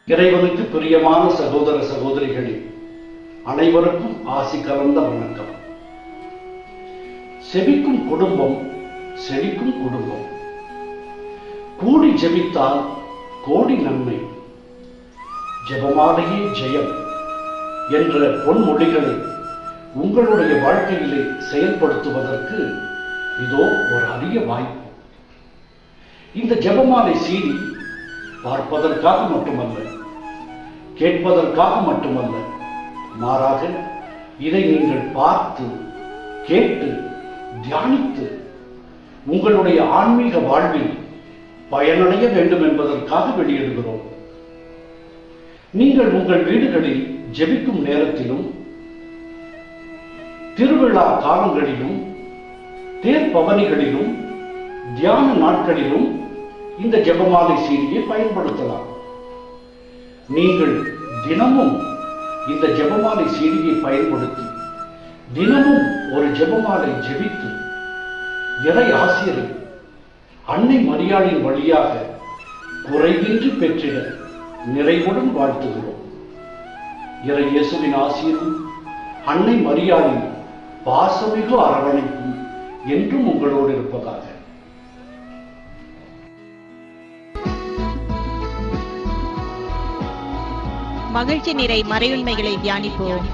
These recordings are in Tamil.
இறைவனுக்கு பிரியமான சகோதர சகோதரிகளே, அனைவருக்கும் ஆசி கலந்த வணக்கம். செபிக்கும் குடும்பம் செழிக்கும் குடும்பம். கூடி ஜெபித்தால் கோடி நன்மை. ஜெபமாலையே ஜெயம் என்ற பொன்மொழிகளை உங்களுடைய வாழ்க்கையிலே செயல்படுத்துவதற்கு இதோ ஒரு அரிய வாய்ப்பு. இந்த ஜெபமாலை சீடி பார்ப்பதற்காக மட்டுமல்ல, கேட்பதற்காக மட்டுமல்ல, மாறாக இதை நீங்கள் பார்த்து கேட்டு தியானித்து உங்களுடைய ஆன்மீக வாழ்வில் பயனடைய வேண்டும் என்பதற்காக வெளியிடுகிறோம். நீங்கள் உங்கள் வீடுகளில் ஜெபிக்கும் நேரத்திலும், திருவிழா காலங்களிலும், தேர்பவனிகளிலும், தியான நாட்களிலும் இந்த ஜெபமாலை சீடியை பயன்படுத்தலாம். நீங்கள் தினமும் இந்த ஜெபமாலை சீடியை பயன்படுத்தி தினமும் ஒரு ஜெபமாலை ஜெபித்து இறை ஆசிரியரை அன்னை மரியாளின் வழியாக குறைவின்றி பெற்றிட நிறைவுடன் வாழ்த்துகிறோம். இறை இயேசுவின் ஆசிரியரும் அன்னை மரியாளின் பாசமிகு அரவணைப்பும் என்றும் உங்களோடு இருப்பதாக. மகிழ்ச்சி நிறை மறையுண்மைகளை தியானிப்போம்.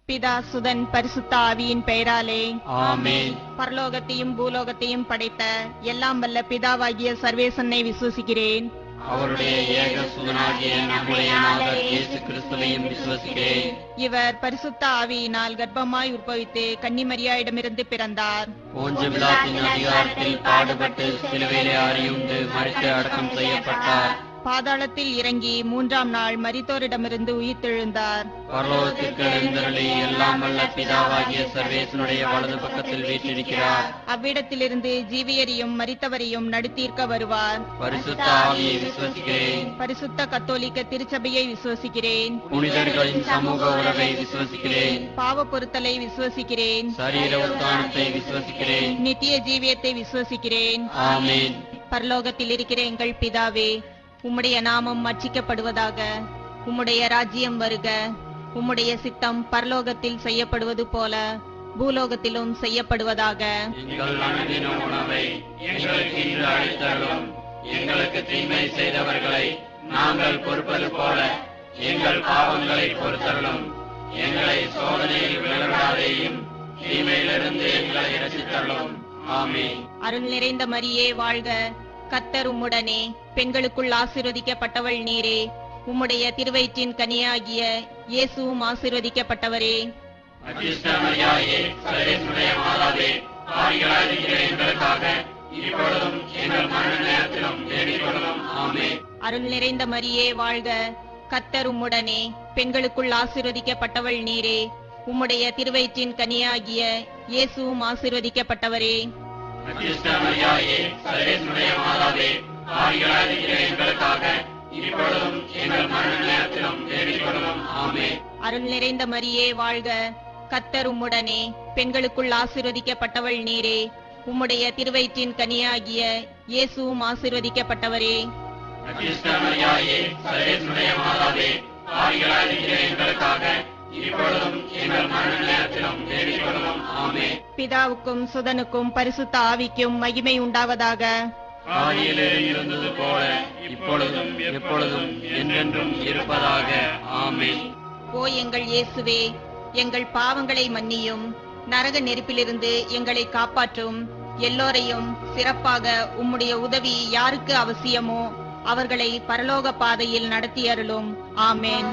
பிதா சுதன் பரிசுத்த ஆவியின் பெயராலே ஆமென். பரலோகத்தையும் பூலோகத்தையும் படைத்த எல்லாம் வல்ல பிதாவாகிய சர்வேசனை விசுவசிக்கிறேன். அவருடைய ஏக சுதனாகிய நம்முடைய நாதர் இயேசு கிறிஸ்துவையும் விசுவசிக்கிறேன். இவர் பரிசுத்த ஆவியினால் கர்ப்பமாய் உற்பவித்து கன்னிமரியாயிடமிருந்து பிறந்தார். போஞ்சு பிலாத்தின் அதிகாரத்தில் பாடுபட்டு சிலுவையிலே அறையுண்டு மரித்து அடக்கம் செய்யப்பட்டார். பாதாளத்தில் இறங்கி மூன்றாம் நாள் மரித்தோரிடமிருந்து உயிர்த்தெழுந்தார். பரலோகத்திற்கு எழுந்தருளி எல்லாம் வல்ல பிதாவாகிய சர்வேசனுடைய வலது பக்கத்தில் வீற்றிருக்கிறார். அவ்விடத்திலிருந்து ஜீவியரையும் மரித்தவரையும் நடுத்தீர்க்க வருவார். பரிசுத்த ஆவியை விசுவசிக்கிறேன். பரிசுத்த கத்தோலிக்க திருச்சபையை விசுவசிக்கிறேன். புனிதர்களின் சமூக உறவை விசுவசிக்கிறேன். பாவ பொருத்தலை விசுவசிக்கிறேன். சரீர உத்தானத்தை விசுவசிக்கிறேன். நித்திய ஜீவியத்தை விசுவசிக்கிறேன். ஆமென். பரலோகத்தில் இருக்கிற எங்கள் பிதாவே, உம்முடைய நாமம் அர்ச்சிக்கப்படுவதாக. உம்முடைய ராஜ்யம் வருக. உம்முடைய சித்தம் பரலோகத்தில் செய்யப்படுவது போல பூலோகத்திலும் செய்யப்படுவதாக. எங்கள் அனுதின உணவை எங்களுக்கு இன்று அளித்தருளும். எங்களுக்கு தீமை செய்தவர்களை நாங்கள் பொறுப்பது போல எங்கள் பாவங்களை பொறுத்தருளும். எங்களை சோதனையில் விழவிடாதேயும், தீமையிலிருந்து எங்களை இரட்சித்தருளும். ஆமென். அருள் நிறைந்த மரியே வாழ்க. கர்த்தர் உம்முடனே, பெண்களுக்குள் ஆசீர்வதிக்கப்பட்டவள் நீரே. உம்முடைய திருவயிற்றின் கனியாகிய இயேசுவும் ஆசீர்வதிக்கப்பட்டவரே. அச்சிஷ்ட மரியாயே, சர்வேசுடைய மாதாவே, பாவிகளாயிருக்கிற எங்களுக்காக இப்பொழுதும் எங்கள் மரண நேரத்திலும் வேண்டிக் கொள்ளும். ஆமென். அருள் நிறைந்த மரியே வாழ்க, கர்த்தர் உம்முடனே, பெண்களுக்குள் ஆசீர்வதிக்கப்பட்டவள் நீரே, உம்முடைய திருவயிற்றின் கனியாகிய இயேசுவும் ஆசீர்வதிக்கப்பட்டவரே. அச்சிஷ்ட மரியாயே, சர்வேசுடைய மாதாவே, பாவிகளாயிருக்கிற எங்களுக்காக இப்பொழுதும் எங்கள் மரண நேரத்திலும் வேண்டிக் கொள்ளும். ஆமென். அருள் நிறைந்த மரியே வாழ்க, கர்த்தர் உம்முடனே, பெண்களுக்குள் ஆசீர்வதிக்கப்பட்டவள் நீரே, உம்முடைய திருவயிற்றின் கனியாகிய இயேசுவும் ஆசீர்வதிக்கப்பட்டவரே. அச்சிஷ்ட மரியாயே, சர்வேசுடைய மாதாவே, பாவிகளாயிருக்கிற எங்களுக்காக இப்பொழுதும் எங்கள் மரண நேரத்திலும் வேண்டிக் கொள்ளும். ஆமென். பிதாவுக்கும் சுதனுக்கும் பரிசுத்த ஆவிக்கும் மகிமை உண்டாவதாக. ஆதியிலே இருந்தது போல இப்பொழுதும் எப்பொழுதும் என்றென்றும் இருப்பதாக. ஆமென். ஓ எங்கள் இயேசுவே, எங்கள் பாவங்களை மன்னியும், நரக நெருப்பிலிருந்து எங்களை காப்பாற்றும். எல்லோரையும் சிறப்பாக உம்முடைய உதவி யாருக்கு அவசியமோ அவர்களை பரலோக பாதையில் நடத்தி அருளும். ஆமென்.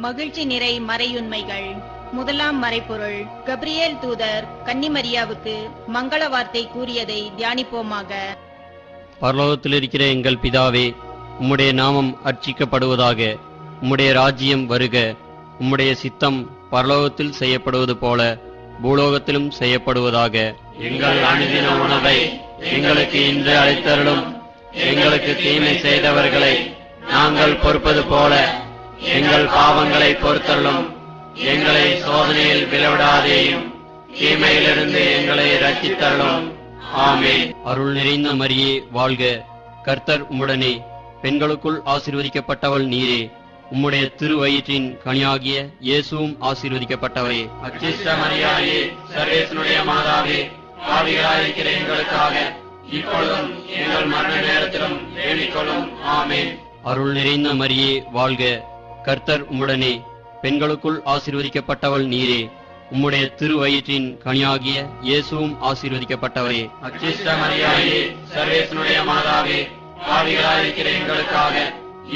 மகிழ்ச்சி நிறை மறையுண்மைகள். முதலாம் மறைப்பொருள், கபிரியேல் தூதர் கன்னிமரியாவுக்கு மங்கள வார்த்தை கூறியதை தியானிப்போமாக. பரலோகத்தில் இருக்கிற எங்கள் பிதாவே, உம்முடைய நாமம் அர்ச்சிக்கப்படுவதாக. உம்முடைய ராஜ்யம் வருக. உம்முடைய சித்தம் பரலோகத்தில் செய்யப்படுவது போல பூலோகத்திலும் செய்யப்படுவதாக. எங்கள் அனுதின உணவை எங்களுக்கு இன்று அளித்தருளும். எங்களுக்கு தீமை செய்தவர்களை நாங்கள் பொறுப்பது போல எங்கள் பாவங்களை பொறுத்தருளும். எங்களை சோதனையில் விளைவிடாதேயும், தீமையிலிருந்து எங்களை ரட்சித்தருளும். ஆமென். அருள் நிறைந்த மரியே வாழ்க, கர்த்தர் உம்முடனே, பெண்களுக்குள் ஆசீர்வதிக்கப்பட்டவள் நீரே, உம்முடைய திருவயிற்றின் கனியாகிய இயேசுவும் ஆசீர்வதிக்கப்பட்டவரே. அச்சிஷ்ட மரியாயே, சர்வேசுடைய மாதாவே, பாவிகளாயிருக்கிற எங்களுக்காக இப்பொழுதும் எங்கள் மரண நேரத்திலும் வேண்டிக் கொள்ளும். ஆமென். அருள் நிறைந்த மரியே வாழ்க, கர்த்தர் உம்முடனே, பெண்களுக்குள் ஆசீர்வதிக்கப்பட்டவள் நீரே, உம்முடைய திருவயிற்றின் கனியாகிய இயேசுவும் ஆசீர்வதிக்கப்பட்டவரே. அச்சிஷ்ட மரியாயே, சர்வேசுடைய மாதாவே, பாவிகளாயிருக்கிற எங்களுக்காக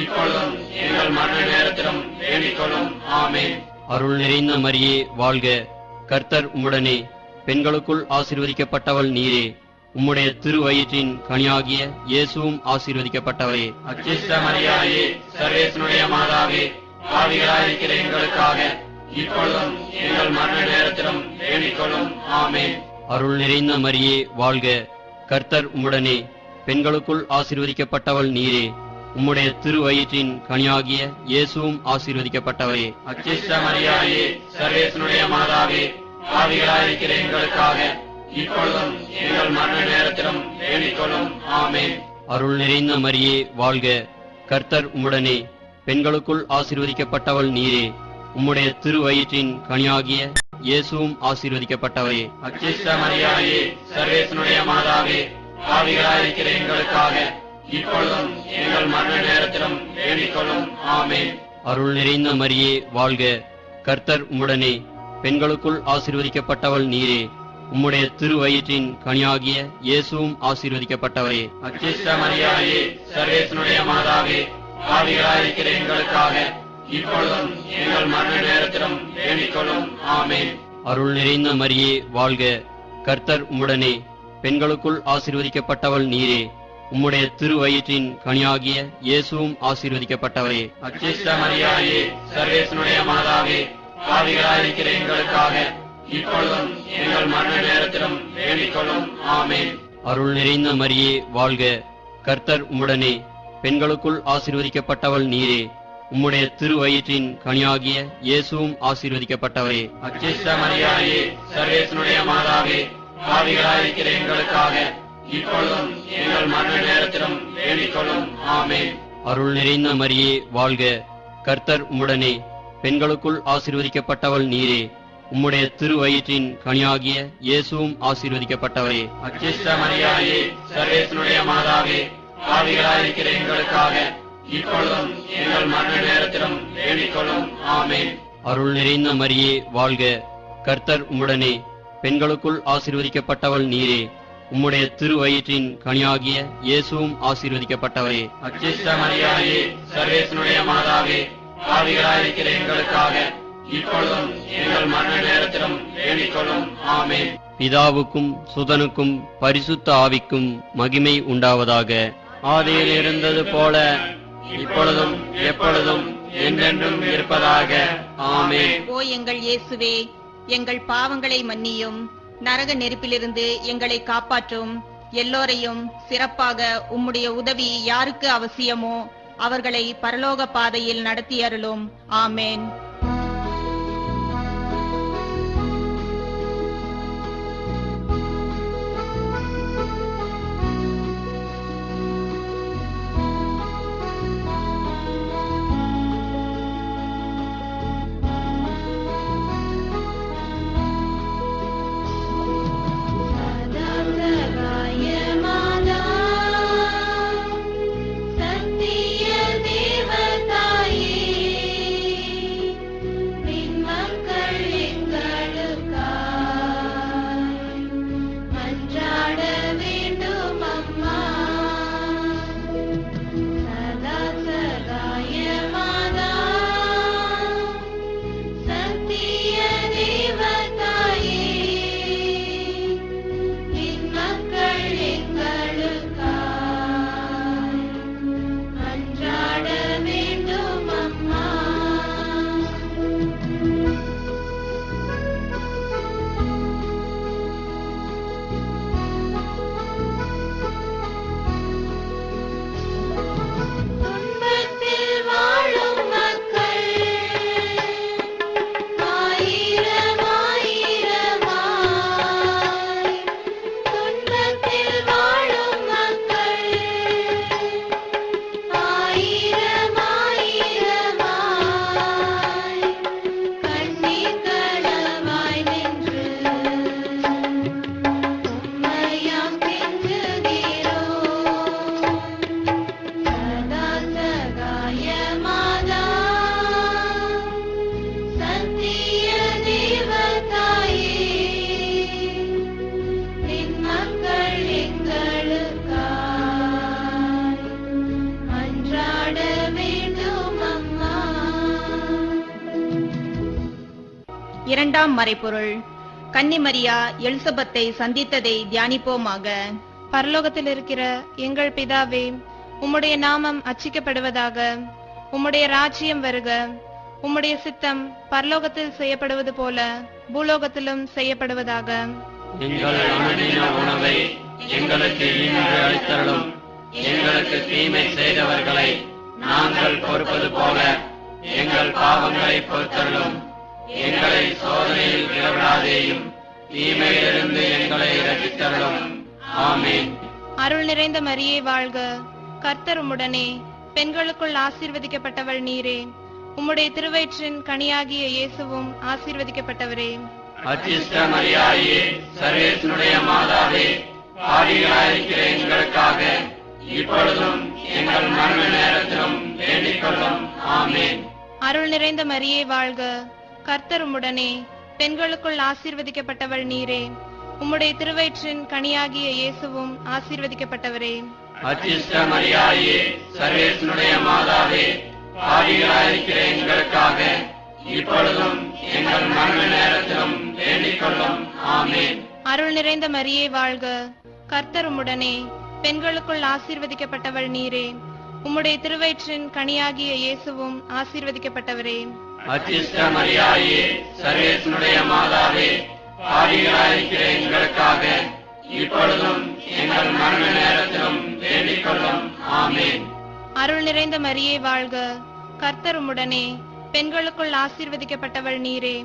இப்பொழுதும் எங்கள் மரண நேரத்திலும் வேண்டிக் கொள்ளும். ஆமென். அருள் நிறைந்த மரியே வாழ்க, கர்த்தர் உம்முடனே, பெண்களுக்குள் ஆசீர்வதிக்கப்பட்டவள் நீரே, உம்முடைய திருவயிற்றின் கனியாகிய இயேசுவும் ஆசீர்வதிக்கப்பட்டவரே. அச்சிஷ்ட மரியாயே, சர்வேசுடைய மாதாவே, பாவிகளாயிருக்கிற எங்களுக்காக இப்பொழுதும் எங்கள் மரண நேரத்திலும் வேண்டிக் கொள்ளும். ஆமென். அருள் நிறைந்த மரியே வாழ்க, கர்த்தர் உம்முடனே, பெண்களுக்குள் ஆசீர்வதிக்கப்பட்டவள் நீரே, உம்முடைய திருவயிற்றின் கனியாகிய இயேசுவும் ஆசீர்வதிக்கப்பட்டவரே. அச்சிஷ்ட மரியாயே, சர்வேசுடைய மாதாவே, பாவிகளாயிருக்கிற எங்களுக்காக இப்பொழுதும் எங்கள் மரண நேரத்திலும் வேண்டிக் கொள்ளும். ஆமென். அருள் நிறைந்த மரியே வாழ்க, கர்த்தர் உம்முடனே, பெண்களுக்குள் ஆசீர்வதிக்கப்பட்டவள் நீரே, உம்முடைய திருவயிற்றின் கனியாகிய இயேசுவும் ஆசீர்வதிக்கப்பட்டவரே. அச்சிஷ்ட மரியாயே, சர்வேசுடைய மாதாவே, பாவிகளாயிருக்கிற எங்களுக்காக இப்பொழுதும் எங்கள் மரண நேரத்திலும் வேண்டிக் கொள்ளும். ஆமென். அருள் நிறைந்த மரியே வாழ்க, கர்த்தர் உம்முடனே, பெண்களுக்குள் ஆசீர்வதிக்கப்பட்டவள் நீரே, உம்முடைய திருவயிற்றின் கனியாகிய இயேசுவும் ஆசீர்வதிக்கப்பட்டவரே. அச்சிஷ்ட மரியாயே, சர்வேசுடைய மாதாவே, பாவிகளாயிருக்கிற எங்களுக்காக இப்பொழுதும் எங்கள் மரண நேரத்திலும் வேண்டிக் கொள்ளும். ஆமென். அருள் நிறைந்த மரியே வாழ்க, கர்த்தர் உம்முடனே, பெண்களுக்குள் ஆசீர்வதிக்கப்பட்டவள் நீரே. உம்முடைய திருவயிற்றின் கனியாகிய இயேசுவும் ஆசீர்வதிக்கப்பட்டவரே. அச்சிஷ்ட மரியாயே, சர்வேசனுடைய மாதாவே, பாவிகளாயிருக்கிற எங்களுக்காக இப்பொழுதும் எங்கள் மரண நேரத்திலும் வேண்டிக் கொள்ளும். ஆமென். அருள் நிறைந்த மரியே வாழ்க, கர்த்தர் உம்முடனே. பெண்களுக்குள் ஆசீர்வதிக்கப்பட்டவள் நீரே. உம்முடைய திருவயிற்றின் கனியாகிய இயேசுவும் ஆசீர்வதிக்கப்பட்டவரே. அச்சிஷ்ட மரியாயே, சர்வேசனுடைய மாதாவே, பாவிகளாயிருக்கிற எங்களுக்காக இப்பொழுதும் எங்கள் மரண நேரத்திலும் வேண்டிக் கொள்ளும். ஆமென். அருள் நிறைந்த மரியே வாழ்க, கர்த்தர் உம்முடனே. பெண்களுக்குள் ஆசீர்வதிக்கப்பட்டவள் நீரே. உம்முடைய திருவயிற்றின் கனியாகிய இயேசுவும் ஆசீர்வதிக்கப்பட்டவரே. அச்சிஷ்ட மரியாயே, சர்வேசனுடைய மாதாவே, பாவிகளாயிருக்கிற எங்களுக்காக இப்பொழுதும் எங்கள் மரண நேரத்திலும் வேண்டிக் கொள்ளும். ஆமென். அருள் நிறைந்த மரியே வாழ்க, கர்த்தர் உம்முடனே. பெண்களுக்குள் ஆசீர்வதிக்கப்பட்டவள் நீரே. உம்முடைய திருவயிற்றின் கனியாகிய இயேசுவும் ஆசீர்வதிக்கப்பட்டவரே. அச்சிஷ்ட மரியாயே, சர்வேசனுடைய மாதாவே, பாவிகளாயிருக்கிற எங்களுக்காக இப்பொழுதும் எங்கள் மரண நேரத்திலும் வேண்டிக் கொள்ளும். ஆமென். பிதாவுக்கும் சுதனுக்கும் பரிசுத்த ஆவிக்கும் மகிமை உண்டாவதாக. ஆதியில் இருந்தது போல இப்பொழுதும் எப்பொழுதும் என்றென்றும் இருப்பதாக. ஆமென். ஓ எங்கள் இயேசுவே, எங்கள் பாவங்களை மன்னியும், நரக நெருப்பிலிருந்து எங்களை காப்பாற்றும். எல்லோரையும் சிறப்பாக உம்முடைய உதவி யாருக்கு அவசியமோ அவர்களை பரலோக பாதையில் நடத்தி அருளும். ஆமென். இரண்டாம் மறைபொருள். கன்னிமரியா எலிசபெத்தை சந்தித்ததை தியானிப்போமாக. பரலோகத்தில் இருக்கிற எங்கள் பிதாவே, உம்முடைய நாமம் அர்ச்சிக்கப்படுவதாக. உம்முடைய ராஜ்யம் வருக. உம்முடைய சித்தம் பரலோகத்தில் செய்யப்படுவது போல பூலோகத்திலும் செய்யப்படுவதாக. எங்கள் அனுதின உணவை எங்களுக்கு இன்று அளித்தருளும். எங்களுக்கு தீமை செய்தவர்களை நாங்கள் பொறுப்பது போல எங்கள் பாவங்களை பொறுத்தருளும். எங்களை சோதனையில் விடவிடாதேயும், தீமையிலிருந்து எங்களை ரட்சித்தருளும். ஆமென். அருள் நிறைந்த மரியே வாழ்க, கர்த்தர் உம்முடனே. பெண்களுக்குள் ஆசீர்வதிக்கப்பட்டவள் நீரே. உம்முடைய திருவயிற்றின் கனியாகிய இயேசுவும் ஆசீர்வதிக்கப்பட்டவரே. அச்சிஷ்ட மரியாயே, சர்வேசனுடைய மாதாவே, பாவிகளாயிருக்கிற எங்களுக்காக இப்பொழுதும் எங்கள் மரண நேரத்திலும் வேண்டிக் கொள்ளும். ஆமென். அருள் நிறைந்த மரியே வாழ்க, கர்த்தர் உம்முடனே. பெண்களுக்குள் ஆசீர்வதிக்கப்பட்டவள் நீரே. உம்முடைய திருவயிற்றின் கனியாகிய இயேசுவும் ஆசீர்வதிக்கப்பட்டவரே. அச்சிஷ்ட மரியாயே, சர்வேசனுடைய மாதாவே, பாவிகளாயிருக்கிற எங்களுக்காக இப்பொழுதும் எங்கள் மரண நேரத்திலும் வேண்டிக் கொள்ளும். ஆமென். அருள் நிறைந்த மரியே வாழ்க, கர்த்தர் உம்முடனே பெண்களுக்குள் ஆசீர்வதிக்கப்பட்டவள் நீரே. உம்முடைய திருவயிற்றின் கனியாகிய இயேசுவும் ஆசீர்வதிக்கப்பட்டவரே. அச்சிஷ்ட மரியாயே, சர்வேசனுடைய மாதாவே, பாவிகளாயிருக்கிற எங்களுக்காக இப்பொழுதும் எங்கள் மரண நேரத்திலும் வேண்டிக் கொள்ளும். ஆமென். அருள் நிறைந்த மரியே வாழ்க. கர்த்தர் உம்முடனே பெண்களுக்குள் ஆசீர்வதிக்கப்பட்டவள் நீரே.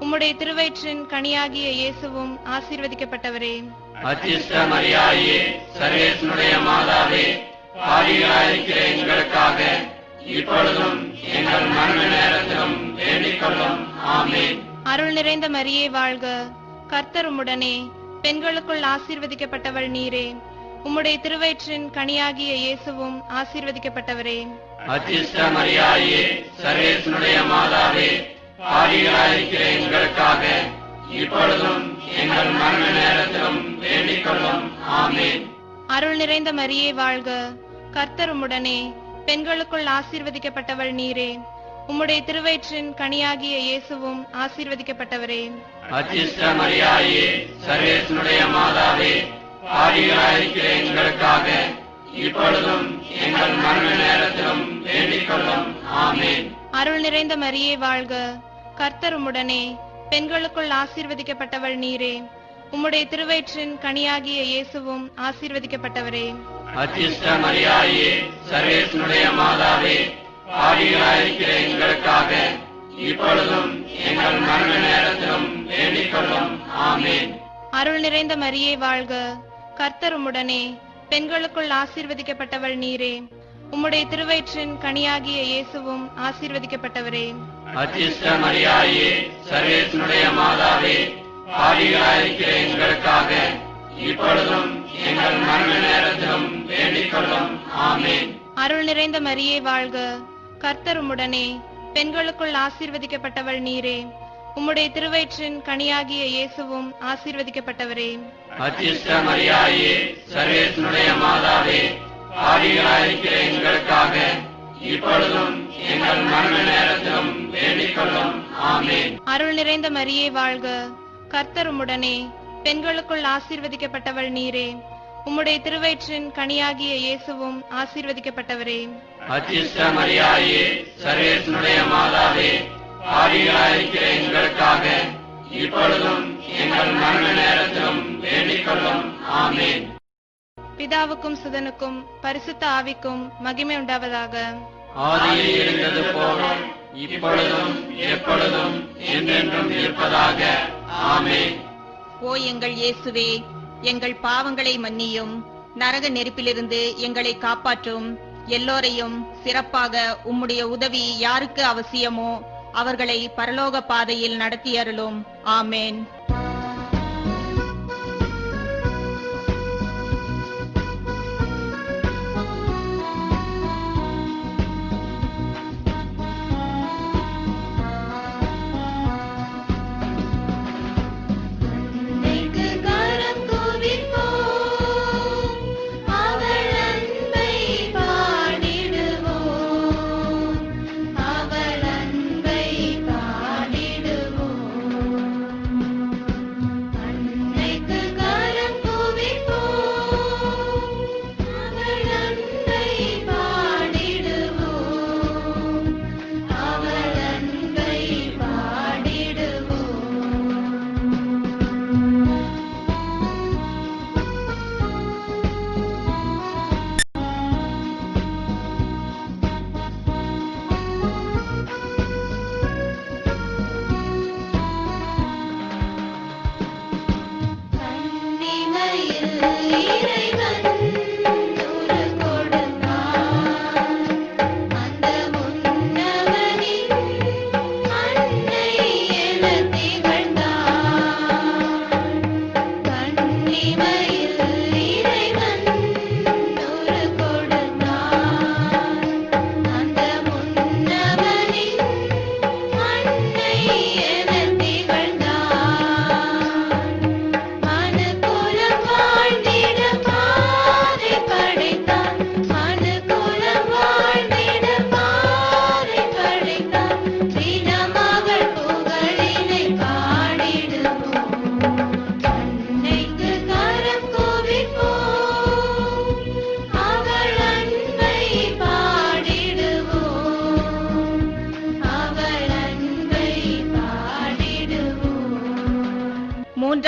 உம்முடைய திருவயிற்றின் கனியாகிய இயேசுவும் ஆசீர்வதிக்கப்பட்டவரே. அச்சிஷ்ட மரியாயே, சர்வேசனுடைய மாதாவே, பாவிகளாயிருக்கிற எங்களுக்காக இப்பொழுதும் எங்கள் மரண நேரத்திலும் வேண்டிக் கொள்ளும். ஆமென். அருள் நிறைந்த மரியே வாழ்க. கர்த்தர் உம்முடனே பெண்களுக்குள் ஆசீர்வதிக்கப்பட்டவள் நீரே. உம்முடைய திருவயிற்றின் கனியாகிய இயேசுவும் ஆசீர்வதிக்கப்பட்டவரே. அச்சிஷ்ட மரியாயே, சர்வேசனுடைய மாதாவே, பாவிகளாயிருக்கிற எங்களுக்காக இப்பொழுதும் எங்கள் மரண நேரத்திலும் வேண்டிக் கொள்ளும். ஆமென். அருள் நிறைந்த மரியே வாழ்க. கர்த்தர் உம்முடனே பெண்களுக்குள் ஆசீர்வதிக்கப்பட்டவள் நீரே. உம்முடைய திருவயிற்றின் கனியாகிய இயேசுவும் ஆசீர்வதிக்கப்பட்டவரே. அச்சிஷ்ட மரியாயே, சர்வேசனுடைய மாதாவே, பாவிகளாயிருக்கிற எங்களுக்காக இப்பொழுதும் எங்கள் மரண நேரத்திலும் வேண்டிக் கொள்ளும். ஆமென். அருள் நிறைந்த மரியே வாழ்க. கர்த்தர் உம்முடனே பெண்களுக்குள் ஆசீர்வதிக்கப்பட்டவள் நீரே. உம்முடைய திருவயிற்றின் கனியாகிய இயேசுவும் ஆசீர்வதிக்கப்பட்டவரே. அச்சிஷ்ட மரியாயே, சர்வேசனுடைய மாதாவே, பாவிகளாயிருக்கிற எங்களுக்காக இப்பொழுதும் எங்கள் மரண நேரத்திலும் வேண்டிக் கொள்ளும். ஆமென். அருள் நிறைந்த மரியே வாழ்க. கர்த்தர் உம்முடனே பெண்களுக்குள் ஆசீர்வதிக்கப்பட்டவள் நீரே. உம்முடைய திருவயிற்றின் கனியாகிய இயேசுவும் ஆசீர்வதிக்கப்பட்டவரே. அச்சிஷ்ட மரியாயே, சர்வேசனுடைய மாதாவே, பாவிகளாயிருக்கிற எங்களுக்காக இப்பொழுதும் எங்கள் மரண நேரத்திலும் வேண்டிக் கொள்ளும். ஆமென். அருள் நிறைந்த மரியே வாழ்க. கர்த்தர் உம்முடனே பெண்களுக்குள் ஆசீர்வதிக்கப்பட்டவள் நீரே. உம்முடைய திருவயிற்றின் கனியாகிய இயேசுவும் ஆசீர்வதிக்கப்பட்டவரே. அச்சிஷ்ட மரியாயே, சர்வேசனுடைய மாதாவே, பாவிகளாயிருக்கிற எங்களுக்காக இப்பொழுதும் எங்கள் மரண நேரத்திலும் வேண்டிக் கொள்ளும். ஆமென். அருள் நிறைந்த மரியே வாழ்க. கர்த்தர் உம்முடனே பெண்களுக்குள் ஆசீர்வதிக்கப்பட்டவள் நீரே. உம்முடைய திருவயிற்றின் கனியாகிய இயேசுவும் ஆசீர்வதிக்கப்பட்டவரே. அச்சிஷ்ட மரியாயே, சர்வேசனுடைய மாதாவே, பாவிகளாயிருக்கிற எங்களுக்காக இப்பொழுதும் எங்கள் மரண நேரத்திலும் வேண்டிக் கொள்ளும். ஆமென். பிதாவுக்கும் சுதனுக்கும் பரிசுத்த ஆவிக்கும் மகிமை உண்டாவதாக. ஆதியில் இருந்தது போல இப்பொழுதும் எப்பொழுதும் என்றென்றும் இருப்பதாக. ஆமென். ஓ எங்கள் இயேசுவே, எங்கள் பாவங்களை மன்னியும், நரக நெருப்பிலிருந்து எங்களை காப்பாற்றும். எல்லோரையும் சிறப்பாக உம்முடைய உதவி யாருக்கு அவசியமோ அவர்களை பரலோக பாதையில் நடத்தியருளும். ஆமென்.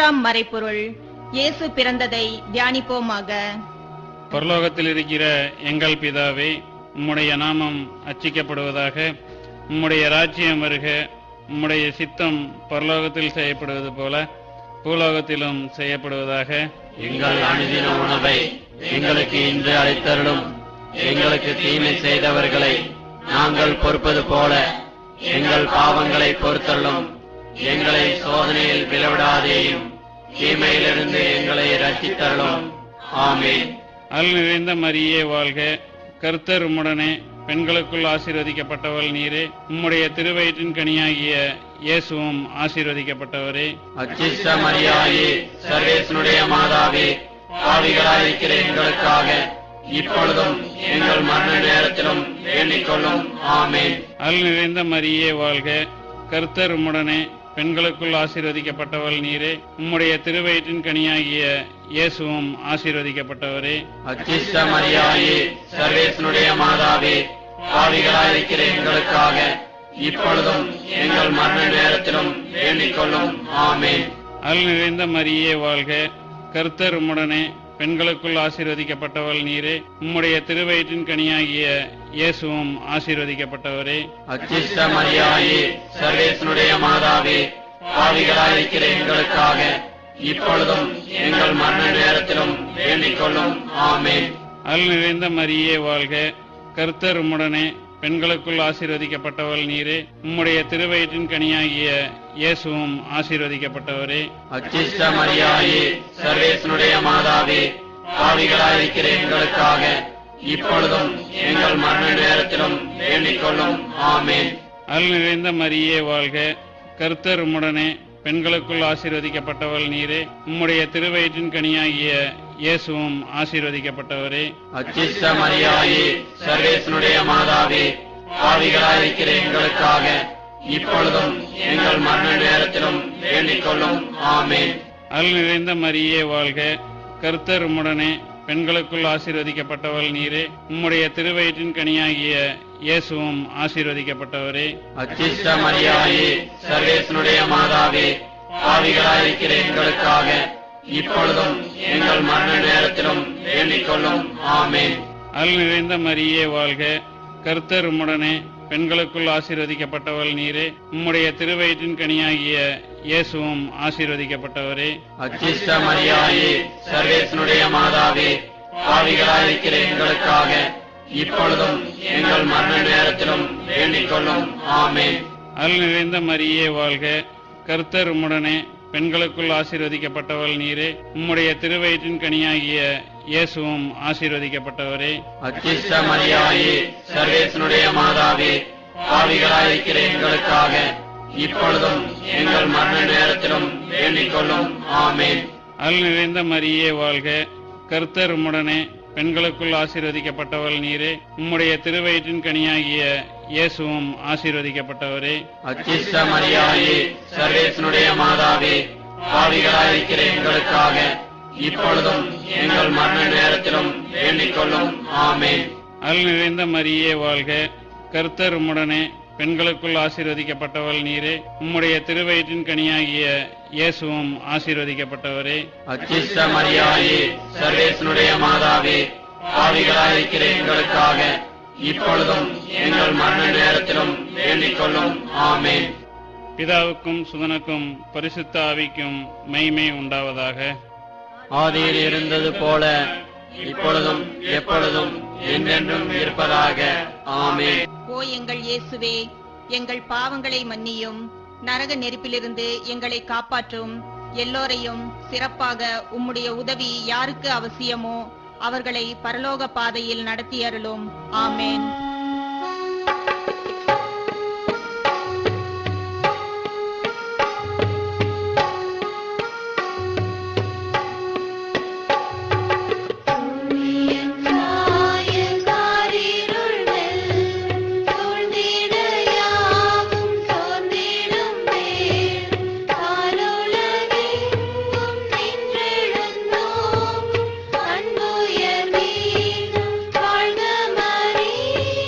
மூன்றாம் மறைபொருள் இயேசு பிறந்ததை தியானிப்போமாக. பரலோகத்தில் இருக்கிற எங்கள் பிதாவே, உம்முடைய நாமம் அர்ச்சிக்கப்படுவதாக. உம்முடைய ராஜ்யம் வருக. உம்முடைய சித்தம் பரலோகத்தில் செய்யப்படுவது போல பூலோகத்திலும் செய்யப்படுவதாக. எங்கள் அனுதின உணவை எங்களுக்கு இன்று அளித்தருளும். எங்களுக்கு தீமை செய்தவர்களை நாங்கள் பொறுப்பது போல எங்கள் பாவங்களை பொறுத்தருளும். எங்களை சோதனையில் விழவிடாதேயும், தீமையிலிருந்து எங்களை ரட்சித்தருளும். ஆமென். அருள் நிறைந்த மரியே வாழ்க. கர்த்தர் உம்முடனே, பெண்களுக்குள் ஆசீர்வதிக்கப்பட்டவள் நீரே. உம்முடைய திருவயிற்றின் கனியாகிய இயேசுவும் ஆசீர்வதிக்கப்பட்டவரே. அச்சிஷ்ட மரியாயே, சர்வேசனுடைய மாதாவே, பாவிகளாயிருக்கிற எங்களுக்காக இப்பொழுதும் எங்கள் மரண நேரத்திலும் வேண்டிக் கொள்ளும். ஆமென். அருள் நிறைந்த மரியே வாழ்க. கர்த்தர் உம்முடனே, பெண்களுக்குள் ஆசீர்வதிக்கப்பட்டவள் நீரே. உம்முடைய திருவயிற்றின் கனியாகிய இயேசுவும் ஆசீர்வதிக்கப்பட்டவரே. அச்சிஷ்ட மரியாயே, சர்வேசனுடைய மாதாவே, பாவிகளாயிருக்கிற எங்களுக்காக இப்பொழுதும் எங்கள் மரண நேரத்திலும் வேண்டிக் கொள்ளும். ஆமென். அருள் நிறைந்த மரியே வாழ்க. கர்த்தர் உம்முடனே, பெண்களுக்குள் ஆசீர்வதிக்கப்பட்டவள் நீரே. உம்முடைய திருவயிற்றின் கனியாகிய இயேசுவும் ஆசீர்வதிக்கப்பட்டவரே. அச்சிஷ்ட மரியாயே, சர்வேசனுடைய மாதாவே, பாவிகளாயிருக்கிற எங்களுக்காக இப்பொழுதும் எங்கள் மரண நேரத்திலும் வேண்டிக் கொள்ளும். ஆமென். அருள் நிறைந்த மரியே வாழ்க. கர்த்தர் உம்முடனே, பெண்களுக்குள் ஆசீர்வதிக்கப்பட்டவள் நீரே. உம்முடைய திருவயிற்றின் கனியாகிய இயேசுவும் ஆசீர்வதிக்கப்பட்டவரே. அச்சிஷ்ட மரியாயே, சர்வேசனுடைய மாதாவே, பாவிகளாயிருக்கிற எங்களுக்காக இப்பொழுதும் எங்கள் மரண நேரத்திலும் வேண்டிக் கொள்ளும். ஆமென். அருள் நிறைந்த மரியே வாழ்க. கர்த்தர் உம்முடனே, பெண்களுக்குள் ஆசீர்வதிக்கப்பட்டவள் நீரே. உம்முடைய திருவயிற்றின் கனியாகிய இயேசுவும் ஆசீர்வதிக்கப்பட்டவரே. அச்சிஷ்ட மரியாயே, சர்வேசனுடைய மாதாவே, பாவிகளாயிருக்கிற எங்களுக்காக இப்பொழுதும் எங்கள் மரண நேரத்திலும் வேண்டிக் கொள்ளும். ஆமென். அருள் நிறைந்த மரியே வாழ்க. கர்த்தர் உம்முடனே, பெண்களுக்குள் ஆசீர்வதிக்கப்பட்டவள் நீரே. உம்முடைய திருவயிற்றின் கனியாகிய இயேசுவும் ஆசீர்வதிக்கப்பட்டவரே. அச்சிஷ்ட மரியாயே, சர்வேசனுடைய மாதாவே, பாவிகளாயிருக்கிற எங்களுக்காக இப்பொழுதும் எங்கள் மரண நேரத்திலும் வேண்டிக் கொள்ளும். ஆமென். அருள் நிறைந்த மரியே வாழ்க. கர்த்தர் உம்முடனே, பெண்களுக்குள் ஆசீர்வதிக்கப்பட்டவள் நீரே. உம்முடைய திருவயிற்றின் கனியாகிய இயேசுவும் ஆசீர்வதிக்கப்பட்டவரே. அச்சிஷ்ட மரியாயே, சர்வேசனுடைய மாதாவே, பாவிகளாயிருக்கிற எங்களுக்காக இப்பொழுதும் எங்கள் மரண நேரத்திலும் வேண்டிக் கொள்ளும். ஆமென். அருள் நிறைந்த மரியே வாழ்க. கர்த்தர் உம்முடனே, பெண்களுக்குள் ஆசீர்வதிக்கப்பட்டவள் நீரே. உம்முடைய திருவயிற்றின் கனியாகிய இயேசுவும் ஆசீர்வதிக்கப்பட்டவரே. அச்சிஷ்ட மரியாயே, சர்வேசனுடைய மாதாவே, பாவிகளாயிருக்கிற எங்களுக்காக இப்பொழுதும் எங்கள் மரண நேரத்திலும் வேண்டிக் கொள்ளும். ஆமென். அருள் நிறைந்த மரியே வாழ்க. கர்த்தர் உம்முடனே, பெண்களுக்குள் ஆசீர்வதிக்கப்பட்டவள் நீரே. உம்முடைய திருவயிற்றின் கனியாகிய இயேசுவும் ஆசீர்வதிக்கப்பட்டவரே. அச்சிஷ்ட மரியாயே, சர்வேசனுடைய மாதாவே, பாவிகளாயிருக்கிற எங்களுக்காக இப்பொழுதும் எங்கள் மரண நேரத்திலும் வேண்டிக் கொள்ளும். ஆமென். அருள் நிறைந்த மரியே வாழ்க. கர்த்தர் உம்முடனே, பெண்களுக்குள் ஆசீர்வதிக்கப்பட்டவள் நீரே. உம்முடைய திருவயிற்றின் கனியாகிய இயேசுவும் ஆசீர்வதிக்கப்பட்டவரே. அச்சிஷ்ட மரியாயே, சர்வேசனுடைய மாதாவே, பாவிகளாயிருக்கிற எங்களுக்காக இப்பொழுதும் எங்கள் மரண நேரத்திலும் வேண்டிக் கொள்ளும். ஆமென். பிதாவுக்கும் சுதனுக்கும் பரிசுத்த ஆவிக்கும் மகிமை உண்டாவதாக. ஆதியில் இருந்தது போல இப்பொழுதும் எப்பொழுதும் என்றென்றும் இருப்பதாக. ஆமென். ஓ எங்கள் இயேசுவே, எங்கள் பாவங்களை மன்னியும், நரக நெருப்பிலிருந்து எங்களை காப்பாற்றும். எல்லோரையும் சிறப்பாக உம்முடைய உதவி யாருக்கு அவசியமோ அவர்களை பரலோக பாதையில் நடத்தி அருளும். ஆமென். வாழ்க மரியே.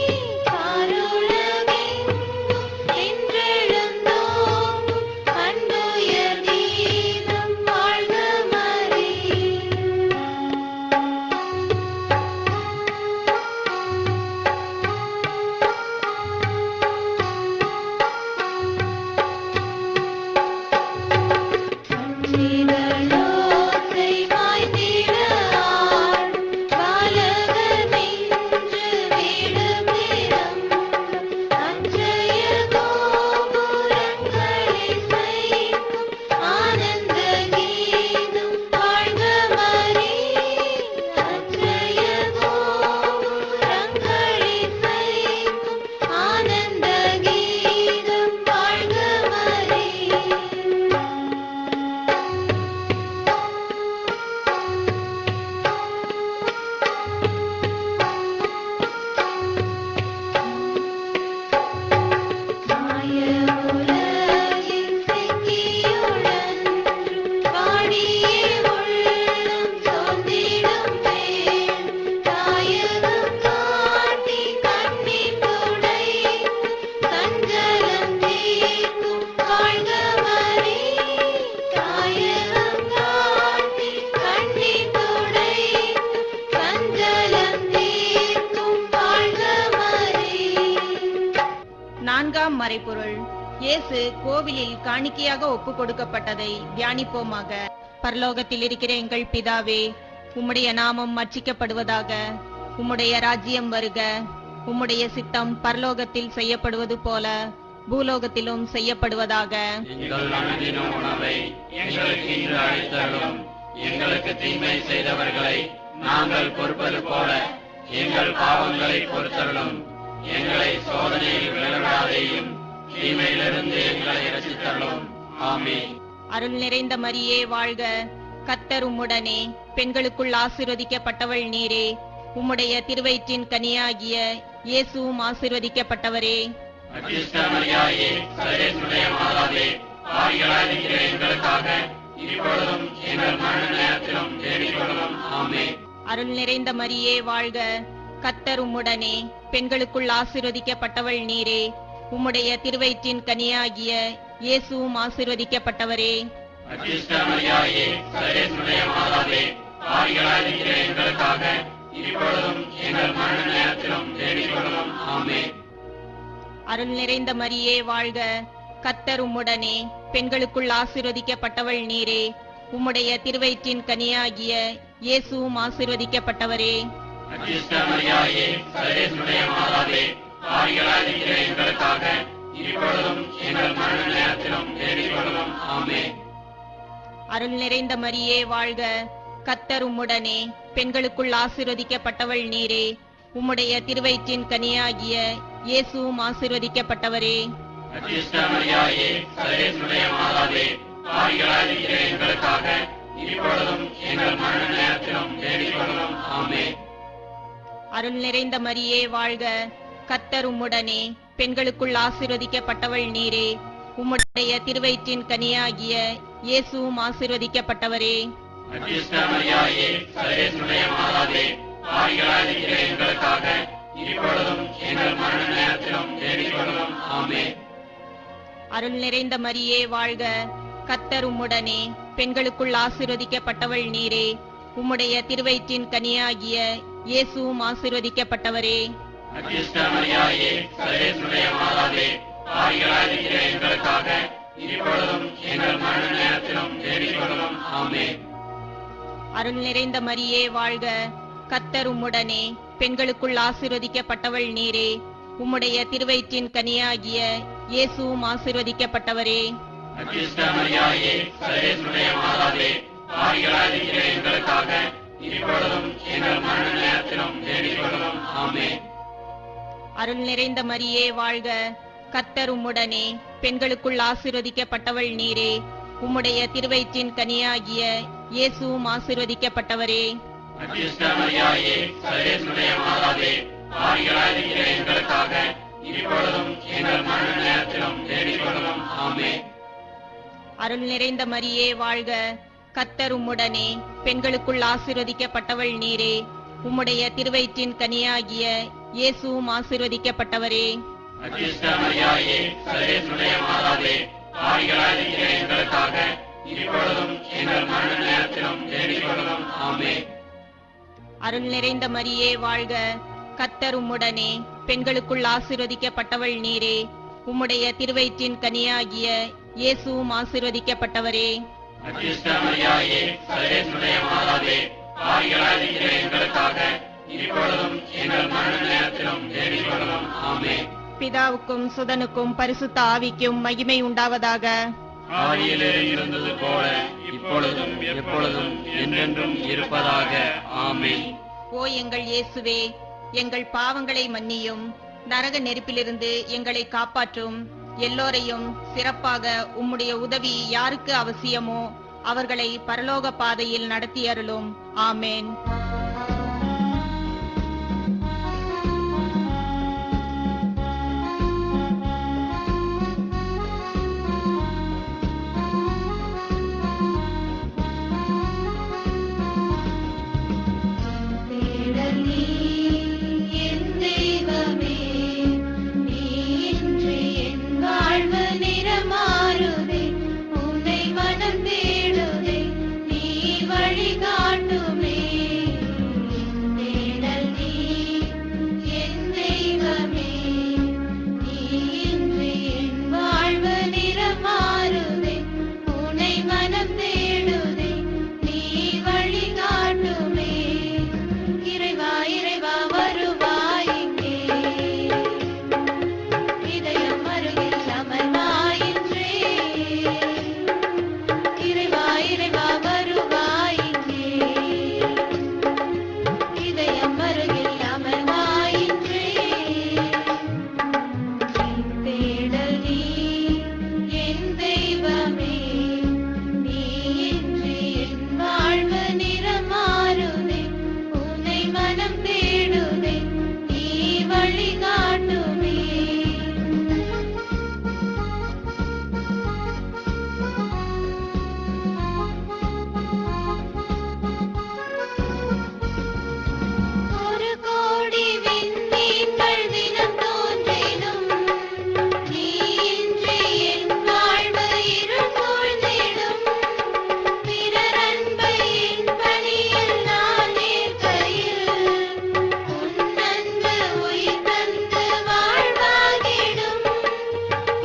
நான்காம் மறைபொருள். இயேசு கோவிலில் காணிக்கையாக ஒப்பு கொடுக்கப்பட்டதை தியானிப்போமாக. பரலோகத்தில் இருக்கிற எங்கள் பிதாவே, உம்முடைய நாமம் அர்ச்சிக்கப்படுவதாக. உம்முடைய ராஜ்யம் வருக. உம்முடைய சித்தம் பரலோகத்தில் செய்யப்படுவது போல பூலோகத்திலும் செய்யப்படுவதாக. எங்கள் அனுதின உணவை எங்களுக்கு இன்று அளித்தருளும். எங்களுக்கு தீமை செய்தவர்களை நாங்கள் பொறுப்பது போல எங்கள் பாவங்களை பொறுத்தருளும். எங்களை சோதனையில் விழவிடாதேயும், தீமையிலிருந்து எங்களை இரட்சித்தருளும். ஆமென். அருள் நிறைந்த மரியே வாழ்க. கர்த்தர் உம்முடனே, பெண்களுக்குள் ஆசீர்வதிக்கப்பட்டவள் நீரே. உம்முடைய திருவயிற்றின் கனியாகிய இயேசுவும் ஆசீர்வதிக்கப்பட்டவரே. அச்சிஷ்ட மரியாயே, சர்வேசுடைய மாதாவே, பாவிகளாயிருக்கிற எங்களுக்காக இப்பொழுதும் எங்கள் மரண நேரத்திலும் வேண்டிக் கொள்ளும். ஆமென். அருள் நிறைந்த மரியே வாழ்க. கர்த்தர் உம்முடனே, பெண்களுக்குள் ஆசீர்வதிக்கப்பட்டவள் நீரே. உம்முடைய திருவயிற்றின் கனியாகிய இயேசுவும் ஆசீர்வதிக்கப்பட்டவரே. அச்சிஷ்ட மரியாயே, சர்வேசுடைய மாதாவே, பாவிகளாயிருக்கிற எங்களுக்காக இப்பொழுதும் எங்கள் மரண நேரத்திலும் வேண்டிக் கொள்ளும். ஆமென். அருள் நிறைந்த மரியே வாழ்க. கர்த்தர் உம்முடனே, பெண்களுக்குள் ஆசீர்வதிக்கப்பட்டவள் நீரே. உம்முடைய திருவயிற்றின் கனியாகிய இயேசுவும் ஆசீர்வதிக்கப்பட்டவரே. அச்சிஷ்ட மரியாயே, சர்வேசுடைய மாதாவே, பாவிகளாயிருக்கிற எங்களுக்காக இப்பொழுதும் எங்கள் மரண நேரத்திலும் வேண்டிக் கொள்ளும். ஆமென். அருள் நிறைந்த மரியே வாழ்க. கர்த்தர் உம்முடனே, பெண்களுக்குள் ஆசீர்வதிக்கப்பட்டவள் நீரே. உம்முடைய திருவயிற்றின் கனியாகிய இயேசுவும் ஆசீர்வதிக்கப்பட்டவரே. அச்சிஷ்ட மரியாயே, சர்வேசுடைய மாதாவே, பாவிகளாயிருக்கிற எங்களுக்காக இப்பொழுதும் எங்கள் மரண நேரத்திலும் வேண்டிக் கொள்ளும். ஆமென். அருள் நிறைந்த மரியே வாழ்க. கர்த்தர் உம்முடனே, பெண்களுக்குள் ஆசீர்வதிக்கப்பட்டவள் நீரே. உம்முடைய திருவயிற்றின் கனியாகிய இயேசுவும் ஆசீர்வதிக்கப்பட்டவரே. அச்சிஷ்ட மரியாயே, சர்வேசுடைய மாதாவே, பாவிகளாயிருக்கிற எங்களுக்காக இப்பொழுதும் எங்கள் மரண நேரத்திலும் வேண்டிக் கொள்ளும். ஆமென். அருள் நிறைந்த மரியே வாழ்க. கர்த்தர் உம்முடனே, பெண்களுக்குள் ஆசீர்வதிக்கப்பட்டவள் நீரே. உம்முடைய திருவயிற்றின் கனியாகிய இயேசுவும் ஆசீர்வதிக்கப்பட்டவரே. அச்சிஷ்ட மரியாயே, சர்வேசுடைய மாதாவே, பாவிகளாயிருக்கிற எங்களுக்காக இப்பொழுதும் எங்கள் மரண நேரத்திலும் வேண்டிக் கொள்ளும். ஆமென். அருள் நிறைந்த மரியே வாழ்க. கர்த்தர் உம்முடனே, பெண்களுக்குள் ஆசீர்வதிக்கப்பட்டவள் நீரே. உம்முடைய திருவயிற்றின் கனியாகிய இயேசுவும் ஆசீர்வதிக்கப்பட்டவரே. அச்சிஷ்ட மரியாயே, சர்வேசுடைய மாதாவே, பாவிகளாயிருக்கிற எங்களுக்காக இப்பொழுதும் எங்கள் மரண நேரத்திலும் வேண்டிக் கொள்ளும். ஆமென். அருள் நிறைந்த மரியே வாழ்க. கர்த்தர் உம்முடனே, பெண்களுக்குள் ஆசீர்வதிக்கப்பட்டவள் நீரே. உம்முடைய திருவயிற்றின் கனியாகிய இயேசுவும் ஆசீர்வதிக்கப்பட்டவரே. அச்சிஷ்ட மரியாயே, சர்வேசுடைய மாதாவே, பாவிகளாயிருக்கிற எங்களுக்காக இப்பொழுதும் எங்கள் மரண நேரத்திலும் வேண்டிக் கொள்ளும். ஆமென். அருள் நிறைந்த மரியே வாழ்க. கர்த்தர் உம்முடனே, பெண்களுக்குள் ஆசீர்வதிக்கப்பட்டவள் நீரே. உம்முடைய திருவயிற்றின் கனியாகிய இயேசுவும் ஆசீர்வதிக்கப்பட்டவரே. அச்சிஷ்ட மரியாயே, சர்வேசுடைய மாதாவே, பாவிகளாயிருக்கிற எங்களுக்காக இப்பொழுதும் எங்கள் மரண நேரத்திலும் வேண்டிக் கொள்ளும். ஆமென். அருள் நிறைந்த மரியே வாழ்க. கர்த்தர் உம்முடனே, பெண்களுக்குள் ஆசீர்வதிக்கப்பட்டவள் நீரே. உம்முடைய திருவயிற்றின் கனியாகிய இயேசுவும் ஆசீர்வதிக்கப்பட்டவரே. அச்சிஷ்ட மரியாயே, சர்வேசுடைய மாதாவே, பாவிகளாயிருக்கிற எங்களுக்காக இப்பொழுதும் எங்கள் மரண நேரத்திலும் வேண்டிக் கொள்ளும். ஆமென். பிதாவுக்கும் சுதனுக்கும் பரிசுத்த ஆவிக்கும் மகிமை உண்டாவதாக. ஆதியிலே இருந்தது போல இப்பொழுதும் எப்பொழுதும் என்றென்றும் இருப்பதாக. ஆமென். ஓ எங்கள் இயேசுவே, எங்கள் பாவங்களை மன்னியும். நரக நெருப்பிலிருந்து எங்களை காப்பாற்றும். எல்லோரையும் சிறப்பாக உம்முடைய உதவி யாருக்கு அவசியமோ அவர்களை பரலோக பாதையில் நடத்தி அருளும். ஆமென். வழி காட்டுமே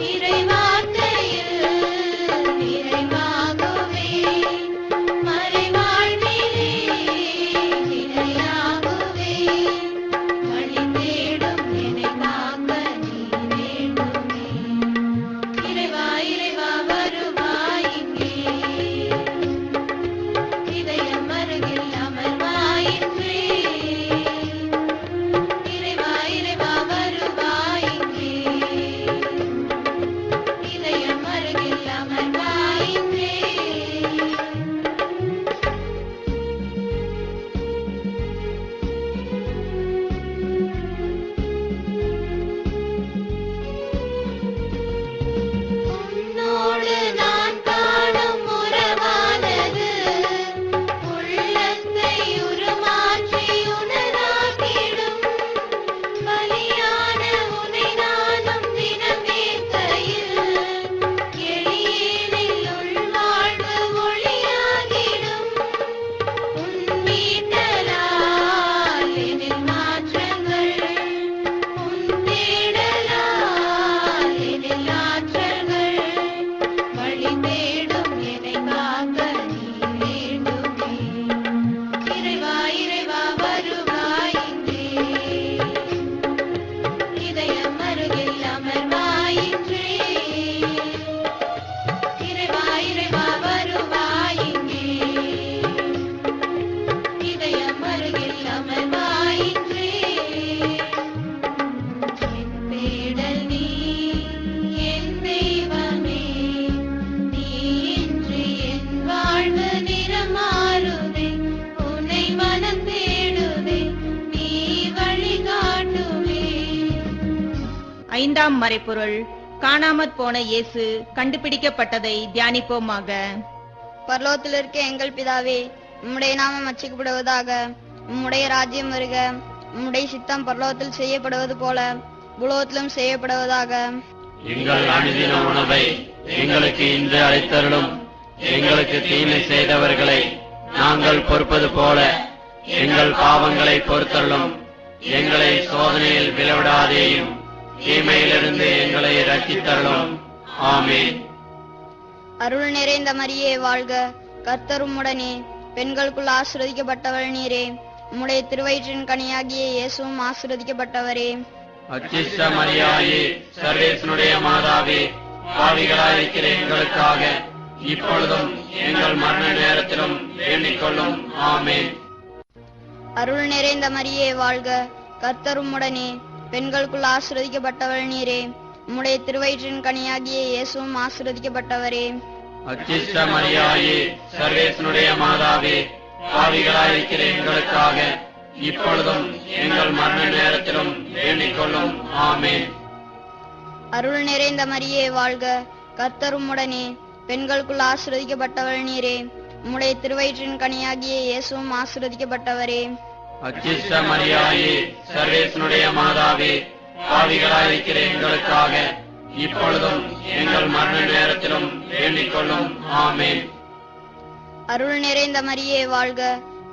இறைவார்த்தையில் நிறைவாகுவே மறைவாழ்விலே நிலையாகுவே வழி தேடும் என்னை காக்க நீ வேண்டுமே இறைவா இறைவா வருவாய் இங்கே இதயம் அருகில் அமர்வாயிற்றே இறைவா இறைவா வருவாய் இங்கே இதயம் அருகில் அமர்வாயிற்றே உன்னோடு நான் காணும் உறவானது உள்ளத்தை உருமாற்றி உணராக்கிடும் பலியான உனை நானும் தினமேற்கையில் எளியேனில் உள்வாழ்வு ஒளியாகிடும் உன் மீட்டலால் எனில் மாற்றங்கள் உன் தேடலால் எனில் ஆற்றல்கள் வழி தேடும் என்னை காக்க நீ வேண்டுமே இறைவா இறைவா வருவாய் இங்கே இதயம் அருகில் அமர்வாயிற்றே இறைவா இறைவா வருவாய் இங்கே இதயம் அருகில் அமர்வாயிற்றே என் தேடல் நீ என் தெய்வமே நீ இன்றி என் வாழ்வு நிறமாறுதே உன்னை மனம் தேடுதே நீ வழிகாட்டுவே ஐந்தாம் மறைபொருள் காணாமற் போன இயேசு கண்டுபிடிக்கப்பட்டதை தியானிப்போமாக. பரலோகத்தில் இருக்க எங்கள் பிதாவே, உம்முடைய நாமம் அச்சிக்கப்படுவதாக. உம்முடைய ராஜ்யம் வருக. உம்முடைய சித்தம் பரலோகத்தில் செய்யப்படுவது போல பூலோகத்திலும் செய்யப்படுவதாக. எங்கள் அனுதின உணவை எங்களுக்கு இன்று அளித்தருளும். எங்களுக்கு தீமை செய்தவர்களை நாங்கள் பொறுப்பது போல எங்கள் பாவங்களை பொறுத்தருளும். எங்களை சோதனையில் விளைவிடாதேயும், தீமையிலிருந்து எங்களை ரட்சித்தருளும். ஆமென். அருள் நிறைந்த மரியே வாழ்க. கர்த்தர் உம்முடனே, பெண்களுக்குள் ஆசீர்வதிக்கப்பட்டவள் நீரே. உம்முடைய திருவயிற்றின் கனியாகிய இயேசுவும் ஆசீர்வதிக்கப்பட்டவரே. அச்சிஷ்ட மரியாயே, சர்வேசனுடைய மாதாவே, பாவிகளாயிருக்கிற எங்களுக்காக இப்பொழுதும் எங்கள் மரண நேரத்திலும் வேண்டிக் கொள்ளும். ஆமென். அருள் நிறைந்த மரியே வாழ்க. கர்த்தர் உம்முடனே, பெண்களுக்குள் ஆசீர்வதிக்கப்பட்டவள் நீரே. உம்முடைய திருவயிற்றின் கனியாகிய இயேசுவும் ஆசீர்வதிக்கப்பட்டவரே. அச்சிஷ்ட மரியாயே, சர்வேசனுடைய மாதாவே, பாவிகளாயிருக்கிற எங்களுக்காக இப்பொழுதும் எங்கள் மரண நேரத்திலும் வேண்டிக் கொள்ளும். ஆமென். அருள் நிறைந்த மரியே வாழ்க. கர்த்தர் உம்முடனே, பெண்களுக்குள் ஆசீர்வதிக்கப்பட்டவள் நீரே. உம்முடைய திருவயிற்றின் கனியாகிய இயேசுவும் ஆசீர்வதிக்கப்பட்டவரே. அச்சிஷ்ட மரியாயே, சர்வேசனுடைய மாதாவே, பாவிகளாயிருக்கிற எங்களுக்காக இப்பொழுதும் எங்கள் மரண நேரத்திலும் வேண்டிக் கொள்ளும். ஆமென். அருள் நிறைந்த மரியே வாழ்க.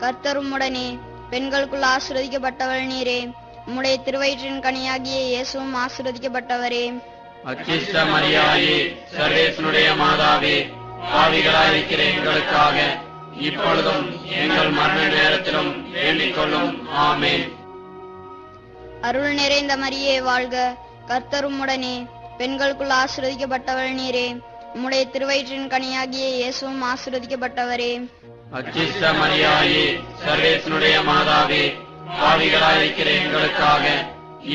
கர்த்தர் உம்முடனே, பெண்களுக்குள் ஆசீர்வதிக்கப்பட்டவள் நீரே. உம்முடைய திருவயிற்றின் கனியாகிய இயேசுவும் ஆசீர்வதிக்கப்பட்டவரே. அச்சிஷ்ட மரியாயே, சர்வேசனுடைய மாதாவே, பாவிகளாயிருக்கிற எங்களுக்காக இப்பொழுதும் எங்கள் மரண நேரத்திலும் வேண்டிக் கொள்ளும். ஆமென். அருள் நிறைந்த மரியே வாழ்க. கர்த்தர் உம்முடனே, பெண்களுக்குள் ஆசீர்வதிக்கப்பட்டவள் நீரே. உம்முடைய திருவயிற்றின் கனியாகிய இயேசுவும் ஆசீர்வதிக்கப்பட்டவரே. அச்சிஷ்ட மரியாயே, சர்வேசனுடைய மாதாவே, பாவிகளாயிருக்கிற எங்களுக்காக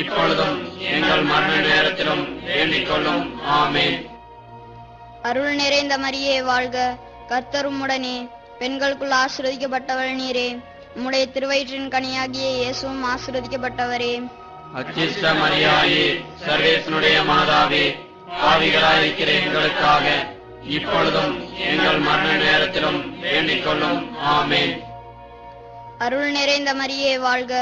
இப்பொழுதும் எங்கள் மரண நேரத்திலும் வேண்டிக் கொள்ளும். ஆமென். அருள் நிறைந்த மரியே வாழ்க. கர்த்தர் உம்முடனே, பெண்களுக்குள் ஆசீர்வதிக்கப்பட்டவள் நீரே. உம்முடைய திருவயிற்றின் கனியாகிய இயேசுவும் ஆசீர்வதிக்கப்பட்டவரே. அச்சிஷ்ட மரியாயே, சர்வேசனுடைய மாதாவே, பாவிகளாயிருக்கிற எங்களுக்காக இப்பொழுதும் எங்கள் மரண நேரத்திலும் வேண்டிக் கொள்ளும். ஆமென். அருள் நிறைந்த மரியே வாழ்க.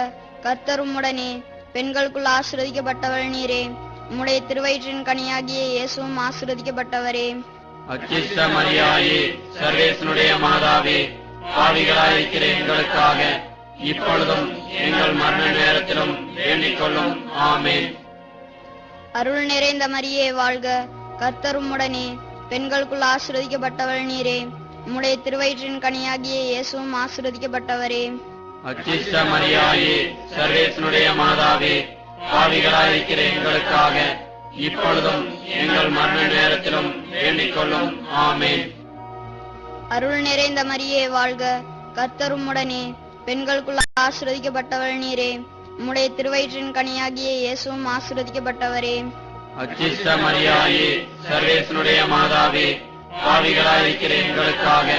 கர்த்தர் உம்முடனே, பெண்களுக்குள் ஆசீர்வதிக்கப்பட்டவள் நீரே. உம்முடைய திருவயிற்றின் கனியாகிய இயேசுவும் ஆசீர்வதிக்கப்பட்டவரே. அச்சிஷ்ட மரியாயே, சர்வேசனுடைய மாதாவே, பாவிகளாயிருக்கிற எங்களுக்காக இப்பொழுதும் எங்கள் மரண நேரத்திலும் வேண்டிக் கொள்ளும். ஆமென். அருள் நிறைந்த மரியே வாழ்க. கர்த்தர் உம்முடனே பெண்களுக்குள் ஆசீர்வதிக்கப்பட்டவள் நீரே. உம்முடைய திருவயிற்றின் கனியாகிய இயேசுவும் ஆசீர்வதிக்கப்பட்டவரே. அச்சிஷ்ட மரியாயே, சர்வேசனுடைய மாதாவே, பாவிகளாயிருக்கிற எங்களுக்காக இப்பொழுதும் எங்கள் மரண நேரத்திலும் வேண்டிக் கொள்ளும். ஆமென். அருள் நிறைந்த மரியே வாழ்க, கர்த்தர் உம்முடனே பெண்களுக்குள் ஆசீர்வதிக்கப்பட்டவள் நீரே. உம்முடைய திருவயிற்றின் கனியாகிய இயேசுவும் ஆசீர்வதிக்கப்பட்டவரே. அச்சிஷ்ட மரியாயே, சர்வேசனுடைய மாதாவே, பாவிகளாயிருக்கிற எங்களுக்காக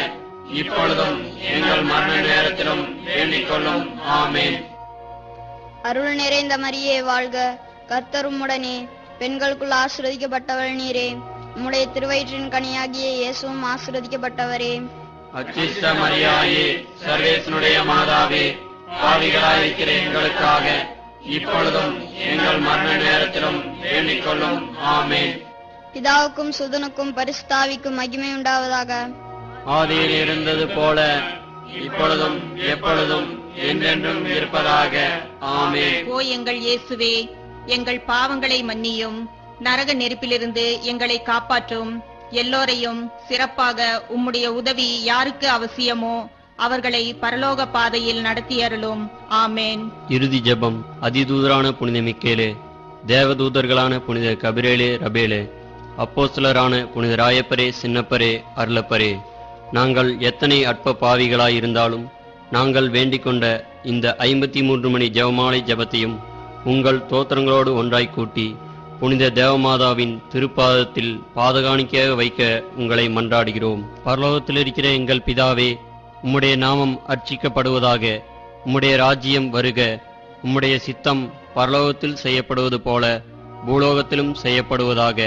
இப்பொழுதும் எங்கள் மரண நேரத்திலும் வேண்டிக் கொள்ளும். ஆமென். அருள் நிறைந்த மரியே வாழ்க, கர்த்தர் உம்முடனே பெண்களுக்குள் ஆசீர்வதிக்கப்பட்டவள் நீரே. உம்முடைய திருவயிற்றின் கனியாகிய இயேசுவும் ஆசீர்வதிக்கப்பட்டவரே. அச்சிஷ்ட மரியாயே, சர்வேசனுடைய மாதாவே, பாவிகளாயிருக்கிற எங்களுக்காக இப்பொழுதும் எங்கள் மரண நேரத்திலும் வேண்டிக் கொள்ளும். ஆமென். பிதாவுக்கும் சுதனுக்கும் பரிசுத்தாவிக்கும் மகிமை உண்டாவதாக. ஆதியில் இருந்தது போல இப்பொழுதும் எப்பொழுதும் என்றென்றும் இருப்பதாக. ஆமென். ஓ எங்கள் இயேசுவே, எங்கள் பாவங்களை மன்னியும், நரக நெருப்பிலிருந்து எங்களை காப்பாற்றும். எல்லோரையும் சிறப்பாக உம்முடைய உதவி யாருக்கு அவசியமோ அவர்களை பரலோக பாதையில் நடத்தியருளும். ஆமென். இறுதி ஜெபம். அதிதூதரான புனித மிக்கேலே, தேவதூதர்களான புனித கபிரேலே ரபேலே, அப்போஸ்தலரான புனித ராயப்பரே சின்னப்பரே அருளப்பரே, நாங்கள் எத்தனை அற்ப பாவிகளாயிருந்தாலும் நாங்கள் வேண்டிக் கொண்ட இந்த 53 மணி ஜெபமாலை ஜெபத்தையும் உங்கள் தோத்திரங்களோடு ஒன்றாய் கூட்டி புனித தேவமாதாவின் திருப்பாதத்தில் பாதகாணிக்கையாக வைக்க உங்களை மன்றாடுகிறோம். பரலோகத்தில் இருக்கிற எங்கள் பிதாவே, உம்முடைய நாமம் அர்ச்சிக்கப்படுவதாக. உம்முடைய ராஜ்யம் வருக. உம்முடைய சித்தம் பரலோகத்தில் செய்யப்படுவது போல பூலோகத்திலும் செய்யப்படுவதாக.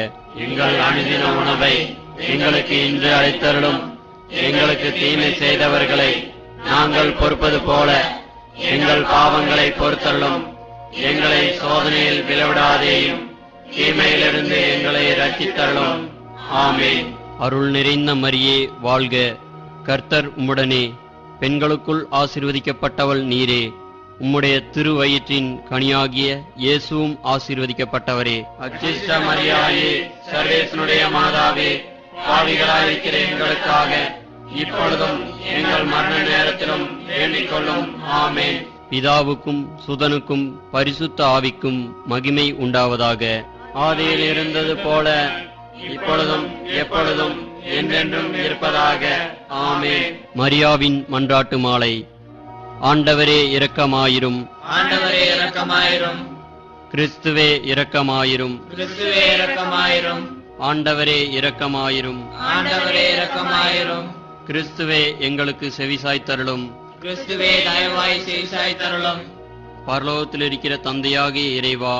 எங்கள் அனுதின உணவை எங்களுக்கு இன்று அளித்தருளும். எங்களுக்கு தீமை செய்தவர்களை நாங்கள் பொறுப்பது போல எங்கள் பாவங்களை பொறுத்தருளும். எங்களை சோதனையில் விளைவிடாதேயும், தீமையிலிருந்து எங்களை ரட்சித்தருளும். ஆமென். அருள் நிறைந்த மரியே வாழ்க, கர்த்தர் உம்முடனே பெண்களுக்குள் ஆசீர்வதிக்கப்பட்டவள் நீரே. உம்முடைய திருவயிற்றின் கனியாகிய இயேசுவும் ஆசீர்வதிக்கப்பட்டவரே. அச்சிஷ்ட மரியாயே, சர்வேசனுடைய மாதாவே, பாவிகளாயிருக்கிற எங்களுக்காக இப்பொழுதும் எங்கள் மரண நேரத்திலும் வேண்டிக் கொள்ளும். ஆமென். பிதாவுக்கும் சுதனுக்கும் பரிசுத்த ஆவிக்கும் மகிமை உண்டாவதாக. ஆதியில் இருந்தது போல இப்பொழுதும் எப்பொழுதும் என்றென்றும் இருப்பதாக. ஆமென். மரியாவின் மன்றாட்டு மாலை. ஆண்டவரே இரக்கமாயிரும். ஆண்டவரே இரக்கமாயிரும். கிறிஸ்துவே இரக்கமாயிரும். கிறிஸ்துவே இரக்கமாயிரும். ஆண்டவரே இரக்கமாயிரும். ஆண்டவரே இரக்கமாயிரும். கிறிஸ்துவே எங்களுக்கு செவிசாய்த்தருளும். கிறிஸ்துவே தயவாய் செய்சாய் தருளும். பரலோகத்தில் இருக்கிற தந்தையாகிய இறைவா,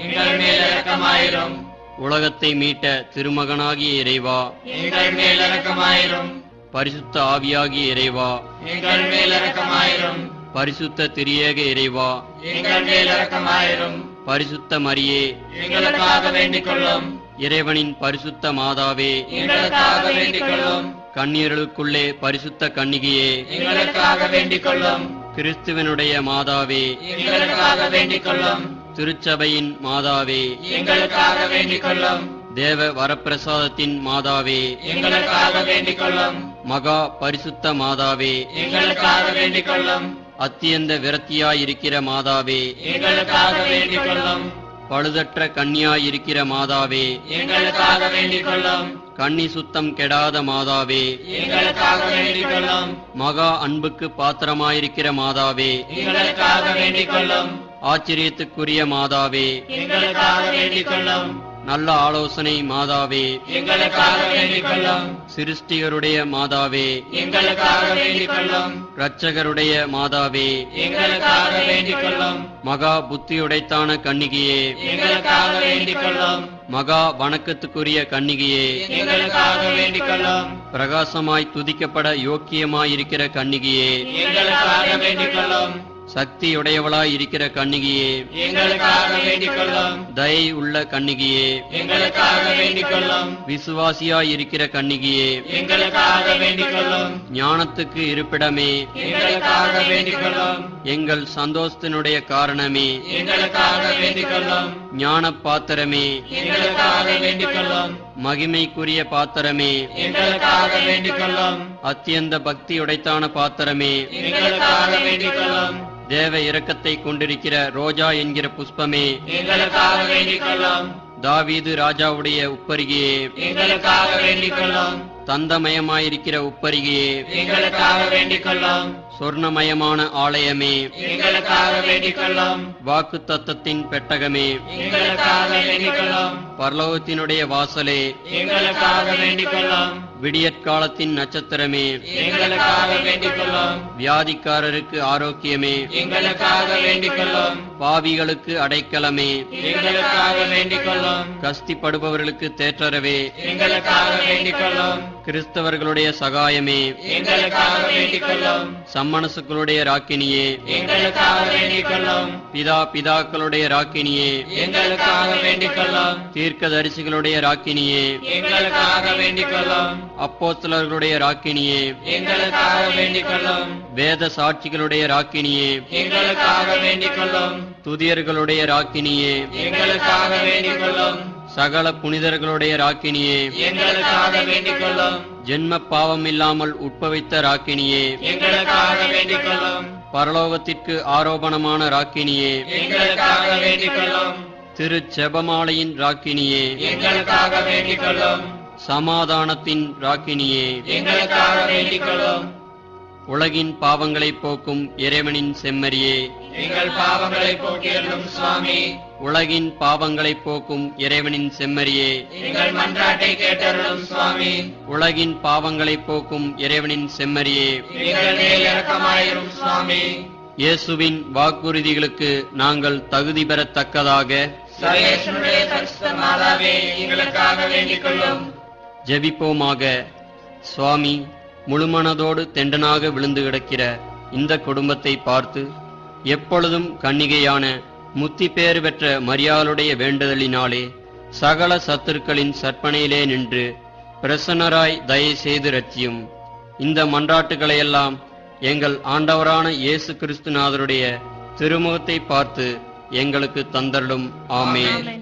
எங்கள் மேல் இரக்கமாயிரும். உலகத்தை மீட்ட திருமகனாகிய இறைவா, எங்கள் மேல் இரக்கமாயிரும். பரிசுத்த ஆவியாகிய இறைவா, எங்கள் மேல் இரக்கமாயிரும். பரிசுத்த திரியேக இறைவா, எங்கள் மேல் இரக்கமாயிரும். பரிசுத்த மரியே, எங்களுக்காக வேண்டிக் கொள்ளும். இறைவனின் பரிசுத்த மாதாவே, எங்களுக்காக வேண்டிக் கொள்ளும். கன்னியர்களுக்குள்ளே பரிசுத்த கன்னிகையே, எங்களுக்காக வேண்டிக் கொள்ளும். கிறிஸ்துவனுடைய மாதாவே, எங்களுக்காக வேண்டிக் கொள்ளும். திருச்சபையின் மாதாவே, எங்களுக்காக வேண்டிக் கொள்ளும். தேவ வரப்பிரசாதத்தின் மாதாவே, எங்களுக்காக வேண்டிக் கொள்ளும். மகா பரிசுத்த மாதாவே, எங்களுக்காக வேண்டிக் கொள்ளும். அத்தியந்த விரத்தியாயிருக்கிற மாதாவே, எங்களுக்காக வேண்டிக் கொள்ளும். பழுதற்ற கன்னியாயிருக்கிற மாதாவே, எங்களுக்காக வேண்டிக் கொள்ளும். கன்னி சுத்தம் கெடாத மாதாவே, எங்களுக்காக வேண்டிக் கொள்ளும். மகா அன்புக்கு பாத்திரமாயிருக்கிற மாதாவே, எங்களுக்காக வேண்டிக் கொள்ளும். ஆச்சரியத்துக்குரிய மாதாவே, எங்களுக்காக வேண்டிக் கொள்ளும். நல்ல ஆலோசனை மாதாவே, எங்களுக்காக வேண்டிக் கொள்ளும். சிருஷ்டிகருடைய மாதாவே, எங்களுக்காக வேண்டிக் கொள்ளும். இரட்சகருடைய மாதாவே, எங்களுக்காக வேண்டிக் கொள்ளும். மகா புத்தியுடைத்தான கன்னிகையே, எங்களுக்காக வேண்டிக் கொள்ளும். மகா வணக்கத்துக்குரிய கன்னிகையே, எங்களுக்காக வேண்டிக் கொள்ளும். பிரகாசமாய் துதிக்கப்பட யோக்கியமாயிருக்கிற கன்னிகையே, எங்களுக்காக வேண்டிக் கொள்ளும். சக்தியுடையவளாய் இருக்கிற கன்னிகையே, எங்களுக்காக வேண்டிக் கொள்ளும். தயை உள்ள கன்னிகையே, எங்களுக்காக வேண்டிக் கொள்ளும். கொள்ளும். விசுவாசியாயிருக்கிற கன்னிகையே, எங்களுக்காக வேண்டிக் கொள்ளும். ஞானத்துக்கு இருப்பிடமே, எங்களுக்காக வேண்டிக் கொள்ளும். எங்கள் சந்தோஷத்தினுடைய காரணமே, எங்களுக்காக வேண்டிக் கொள்ளும். ஞான பாத்திரமே, எங்களுக்காக வேண்டிக் கொள்ளும். மகிமைக்குரிய பாத்திரமே, எங்களுக்காக வேண்டிக் கொள்ளும். அத்தியந்த பக்தியுடைத்தான பாத்திரமே, எங்களுக்காக வேண்டிக் கொள்ளும். தேவ இரக்கத்தை கொண்டிருக்கிற ரோஜா என்கிற புஷ்பமே, எங்களுக்காக வேண்டிக் கொள்ளும். தாவீது ராஜாவுடைய உப்பரிகையே, எங்களுக்காக வேண்டிக் கொள்ளும். தந்தமயமாயிருக்கிற உப்பரிகையே, எங்களுக்காக வேண்டிக் கொள்ளும். சொர்ணமயமான ஆலயமே, எங்களுக்காக வேண்டிக் கொள்ளும். வாக்கு தத்தத்தின் பெட்டகமே, எங்களுக்காக வேண்டிக் கொள்ளும். பரலோகத்தினுடைய வாசலே, எங்களுக்காக வேண்டிக் கொள்ளும். விடியற்காலத்தின் நட்சத்திரமே, எங்களுக்காக வேண்டிக் கொள்ளும். வியாதிக்காரருக்கு ஆரோக்கியமே, எங்களுக்காக வேண்டிக் கொள்ளும். பாவிகளுக்கு அடைக்கலமே, எங்களுக்காக வேண்டிக் கொள்ளும். கஸ்திப்படுபவர்களுக்கு தேற்றரவே, எங்களுக்காக வேண்டிக் கொள்ளும். கிறிஸ்தவர்களுடைய சகாயமே, எங்களுக்காக வேண்டிக் கொள்ளும். சம்மனசுக்களுடைய ராக்கினியே, எங்களுக்காக வேண்டிக் கொள்ளும். பிதாக்களுடைய ராக்கினியே, எங்களுக்காக வேண்டிக் கொள்ளும். தீர்க்கதரிசிகளுடைய ராக்கினியே, எங்களுக்காக வேண்டிக் கொள்ளும். அப்போஸ்தலர்களுடைய ராக்கினியே, எங்களுக்காக வேண்டிக் கொள்ளும். வேத சாட்சிகளுடைய ராக்கினியே, எங்களுக்காக வேண்டிக் கொள்ளும். துதியர்களுடைய ராக்கினியே, எங்களுக்காக வேண்டிக் கொள்ளும். சகல புனிதர்களுடைய ராக்கினியே, எங்களுக்காக வேண்டிக் கொள்ளும். ஜென்ம பாவம் இல்லாமல் உட்பவித்த ராக்கினியே, எங்களுக்காக வேண்டிக் கொள்ளும். பரலோகத்திற்கு ஆரோபணமான ராக்கினியே, எங்களுக்காக வேண்டிக் கொள்ளும். திரு செபமாலையின் ராக்கினியே, எங்களுக்காக வேண்டிக் கொள்ளும். சமாதானத்தின் ராக்கினியே, எங்களுக்காக வேண்டிக் கொள்ளும். உலகின் பாவங்களை போக்கும் இறைவனின் செம்மறியே, எங்கள் பாவங்களை போக்கியருளும் சுவாமி. உலகின் பாவங்களை போக்கும் இறைவனின் செம்மறியே, எங்கள் மன்றாட்டை கேட்டருளும் சுவாமி. உலகின் பாவங்களை போக்கும் இறைவனின் செம்மறியே, எங்கள் மேல் இரக்கமாயிரும் சுவாமி. இயேசுவின் வாக்குறுதிகளுக்கு நாங்கள் தகுதி பெறத்தக்கதாக சர்வேஸ்வருடைய பரிசுத்த மாதாவே, எங்களுக்காக வேண்டிக் கொள்ளும். ஜெபிப்போமாக. சுவாமி, முழுமனதோடு தெண்டனாக விழுந்து கிடக்கிற இந்த குடும்பத்தை பார்த்து எப்பொழுதும் கன்னிகையான முத்தி பேறு பெற்ற மரியாளுடைய வேண்டுதலினாலே சகல சத்துருக்களின் சற்பனையிலே நின்று பிரசன்னராய் தயை செய்து ரட்சியும். இந்த மன்றாட்டுகளையெல்லாம் எங்கள் ஆண்டவரான இயேசு கிறிஸ்துநாதருடைய திருமுகத்தை பார்த்து எங்களுக்கு தந்தருளும். ஆமென்.